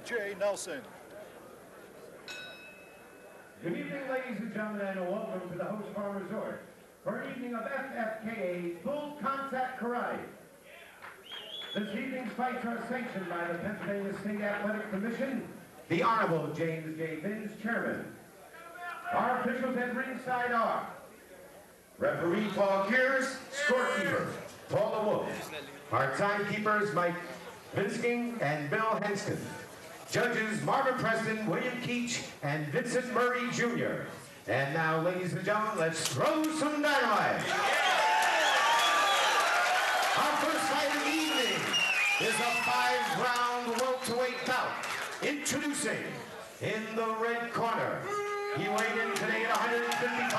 J. Nelson. Good evening, ladies and gentlemen, and welcome to the Host Farm Resort for an evening of FFKA Full Contact Karate. This evening's fights are sanctioned by the Pennsylvania State Athletic Commission, the Honorable James J. Vince, Chairman. Our officials at ringside are referee Paul Gears, scorekeeper Paula Wolf. Our timekeepers Mike Vinsking and Bill Henskin. Judges Marvin Preston, William Keach, and Vincent Murray Jr. And now, ladies and gentlemen, let's throw some dynamite. Our first fight of the evening is a 5-round welterweight bout. Introducing in the red corner. He weighed in today at 155.5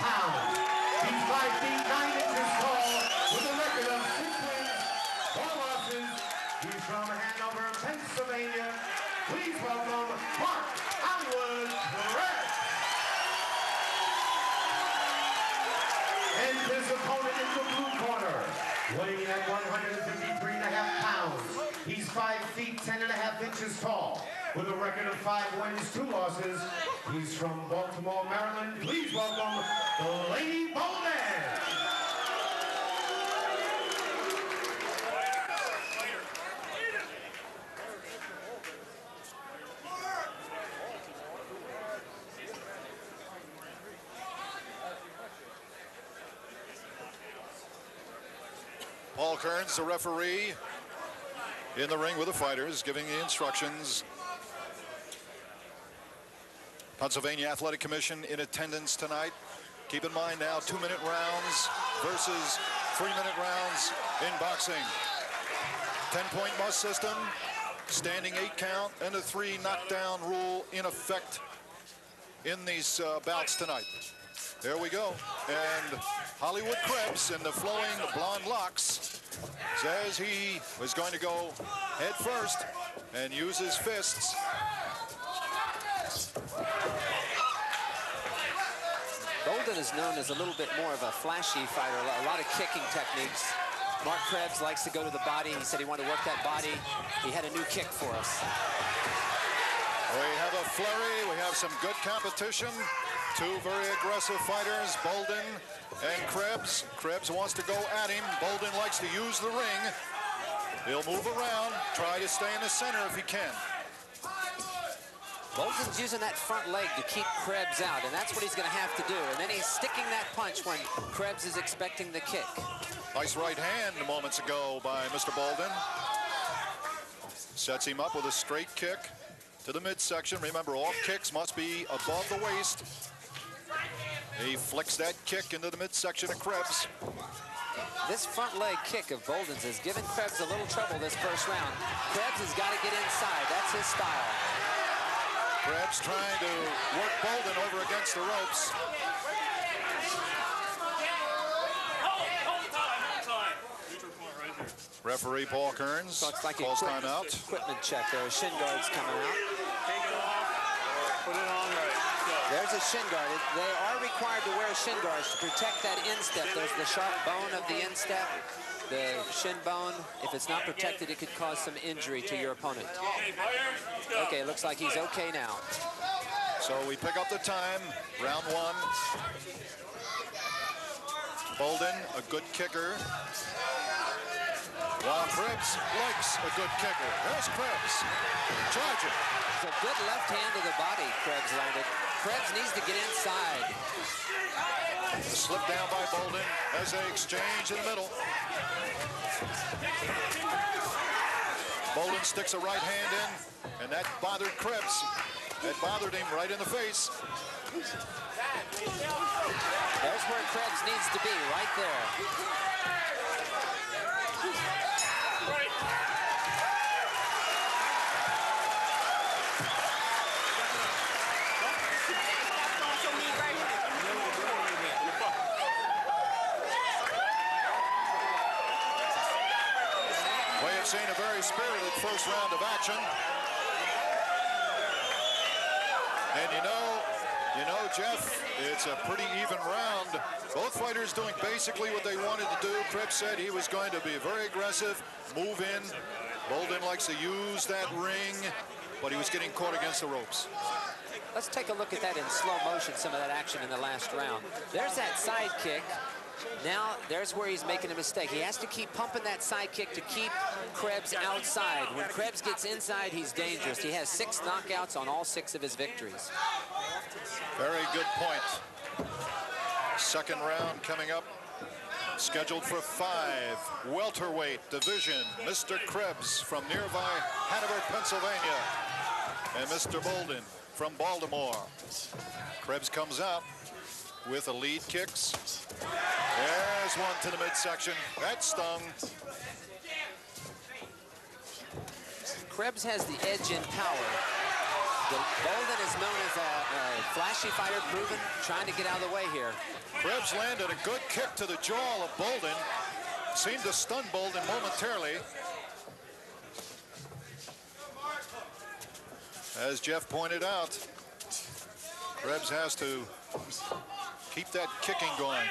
pounds. He's 5 feet 9 inches tall with a record of 6 wins, 4 losses. He's from Hanover, Pennsylvania. Please welcome Mark Hollywood Krebs. And his opponent in the blue corner, weighing at 153.5 pounds. He's 5 feet 10.5 inches tall with a record of 5 wins, 2 losses. He's from Baltimore, Maryland. Please welcome Dulany Bolden. Paul Kearns, the referee, in the ring with the fighters, giving the instructions. Pennsylvania Athletic Commission in attendance tonight. Keep in mind now, 2-minute rounds versus 3-minute rounds in boxing. 10-point must system, standing 8 count, and a 3 knockdown rule in effect in these bouts tonight. There we go. And Hollywood Krebs in the flowing blonde locks says he was going to go head first and use his fists. Bolden is known as a little bit more of a flashy fighter, a lot of kicking techniques. Mark Krebs likes to go to the body. He said he wanted to work that body. He had a new kick for us. We have a flurry. We have some good competition. 2 very aggressive fighters, Bolden and Krebs. Krebs wants to go at him. Bolden likes to use the ring. He'll move around, try to stay in the center if he can. Bolden's using that front leg to keep Krebs out, and that's what he's going to have to do. And then he's sticking that punch when Krebs is expecting the kick. Nice right hand moments ago by Mr. Bolden. Sets him up with a straight kick to the midsection. Remember, all kicks must be above the waist. He flicks that kick into the midsection of Krebs. This front leg kick of Bolden's has given Krebs a little trouble this first round. Krebs has got to get inside. That's his style. Krebs trying to work Bolden over against the ropes. Referee Paul Kearns calls timeout. Equipment check there. Shin guards coming out. Put it on right. There's a shin guard. They are required to wear shin guards to protect that instep. There's the sharp bone of the instep. The shin bone, if it's not protected, it could cause some injury to your opponent. Okay, looks like he's okay now. So we pick up the time, round 1. Bolden, a good kicker. While Krebs likes a good kicker. There's Krebs, charging. It's a good left hand to the body Krebs landed. Krebs needs to get inside. Slip down by Bolden as they exchange in the middle. Bolden sticks a right hand in, and that bothered Krebs. That bothered him right in the face. There's where Krebs needs to be, right there. Seen a very spirited first round of action. And you know, Jeff, it's a pretty even round. Both fighters doing basically what they wanted to do. Krebs said he was going to be very aggressive, move in, Bolden likes to use that ring, but he was getting caught against the ropes. Let's take a look at that in slow motion, some of that action in the last round. There's that side kick. Now, there's where he's making a mistake. He has to keep pumping that side kick to keep Krebs outside. When Krebs gets inside, he's dangerous. He has 6 knockouts on all 6 of his victories. Very good point. Second round coming up. Scheduled for 5. Welterweight division. Mr. Krebs from nearby Hanover, Pennsylvania. And Mr. Bolden from Baltimore. Krebs comes out with the lead kicks. There's one to the midsection. That stung. Krebs has the edge in power. Bolden is known as a flashy fighter, proven, trying to get out of the way here. Krebs landed a good kick to the jaw of Bolden. Seemed to stun Bolden momentarily. As Jeff pointed out, Krebs has to keep that kicking going.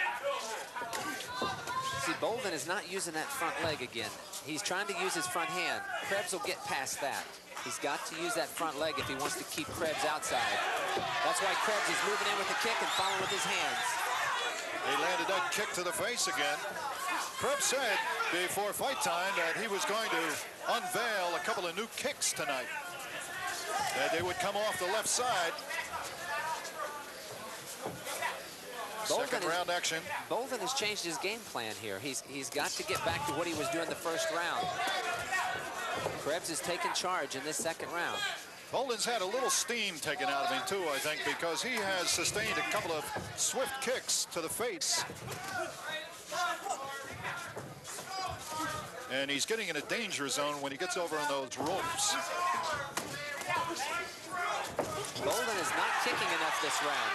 See, Bolden is not using that front leg again. He's trying to use his front hand. Krebs will get past that. He's got to use that front leg if he wants to keep Krebs outside. That's why Krebs is moving in with the kick and following with his hands. He landed that kick to the face again. Krebs said before fight time that he was going to unveil a couple of new kicks tonight. That they would come off the left side. Second round action. Bolden has changed his game plan here. He's got to get back to what he was doing the first round. Krebs is taking charge in this second round. Bolden's had a little steam taken out of him too, I think, because he has sustained a couple of swift kicks to the face. And he's getting in a danger zone when he gets over on those ropes. Bolden is not kicking enough this round.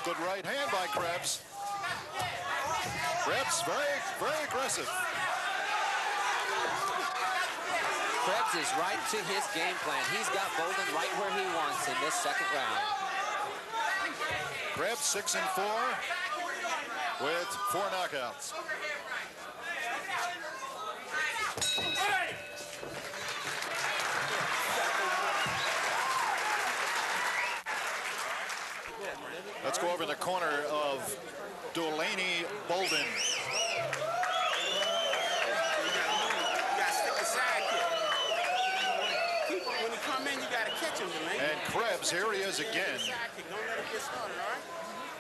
Good right hand by Krebs. Krebs very, very aggressive. Krebs is right to his game plan. He's got Bolden right where he wants in this second round. Krebs 6-4 with 4 knockouts. Let's go over in the corner of Dulany Bolden. When he come in, you gotta catch him, man. And Krebs, here he is again. Don't let him get started, all right?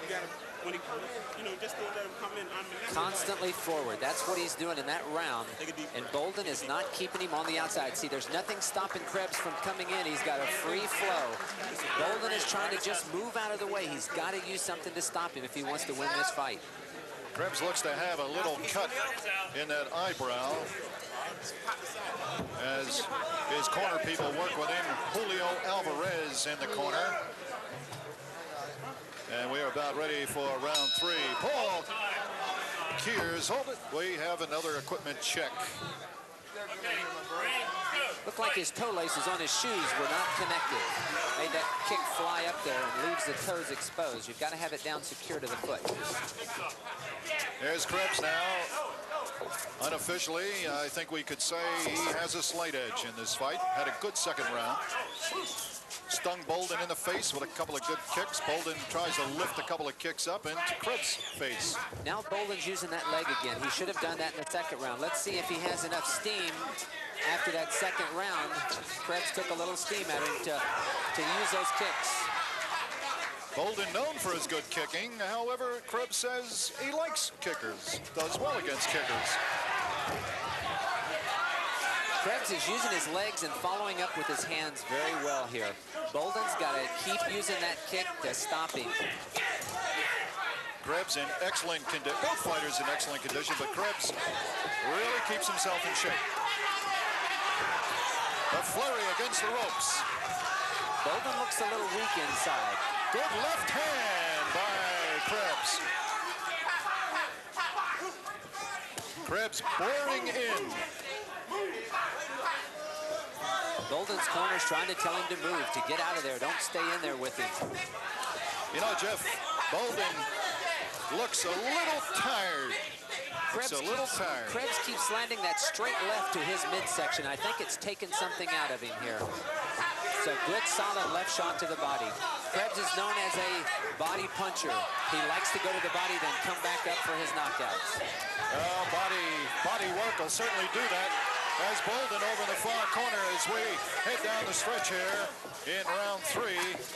You gotta, when he come in, you know, just don't let him come in. Constantly forward. That's what he's doing in that round. And Bolden is not keeping him on the outside. See, there's nothing stopping Krebs from coming in. He's got a free flow. Bolden is trying to just move out of the way. He's got to use something to stop him if he wants to win this fight. Krebs looks to have a little cut in that eyebrow as his corner people work with him. Julio Alvarez in the corner. And we are about ready for round 3. Paul Kears, hold it. We have another equipment check. Looked like his toe laces on his shoes were not connected. Made that kick fly up there and leaves the toes exposed. You've got to have it down secure to the foot. There's Krebs now. Unofficially, I think we could say he has a slight edge in this fight. Had a good second round. Stung Bolden in the face with a couple of good kicks. Bolden tries to lift a couple of kicks up into Krebs' face. Now Bolden's using that leg again. He should have done that in the second round. Let's see if he has enough steam after that second round. Krebs took a little steam at him to use those kicks. Bolden known for his good kicking. However, Krebs says he likes kickers, does well against kickers. Krebs is using his legs and following up with his hands very well here. Bolden's got to keep using that kick to stop him. Krebs in excellent condition. Both fighters in excellent condition, but Krebs really keeps himself in shape. A flurry against the ropes. Bolden looks a little weak inside. Good left hand by Krebs. Krebs boring in. Bolden's corner's trying to tell him to move, to get out of there. Don't stay in there with him. You know, Jeff, Bolden looks a little tired. Looks a little tired. Krebs keeps landing that straight left to his midsection. I think it's taken something out of him here. So good, solid left shot to the body. Krebs is known as a body puncher. He likes to go to the body, then come back up for his knockouts. Body work will certainly do that. As Bolden over in the far corner as we head down the stretch here in round 3.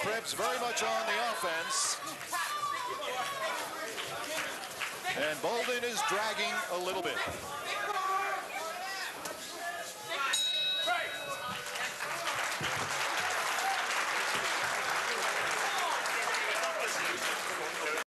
Krebs very much on the offense. And Bolden is dragging a little bit.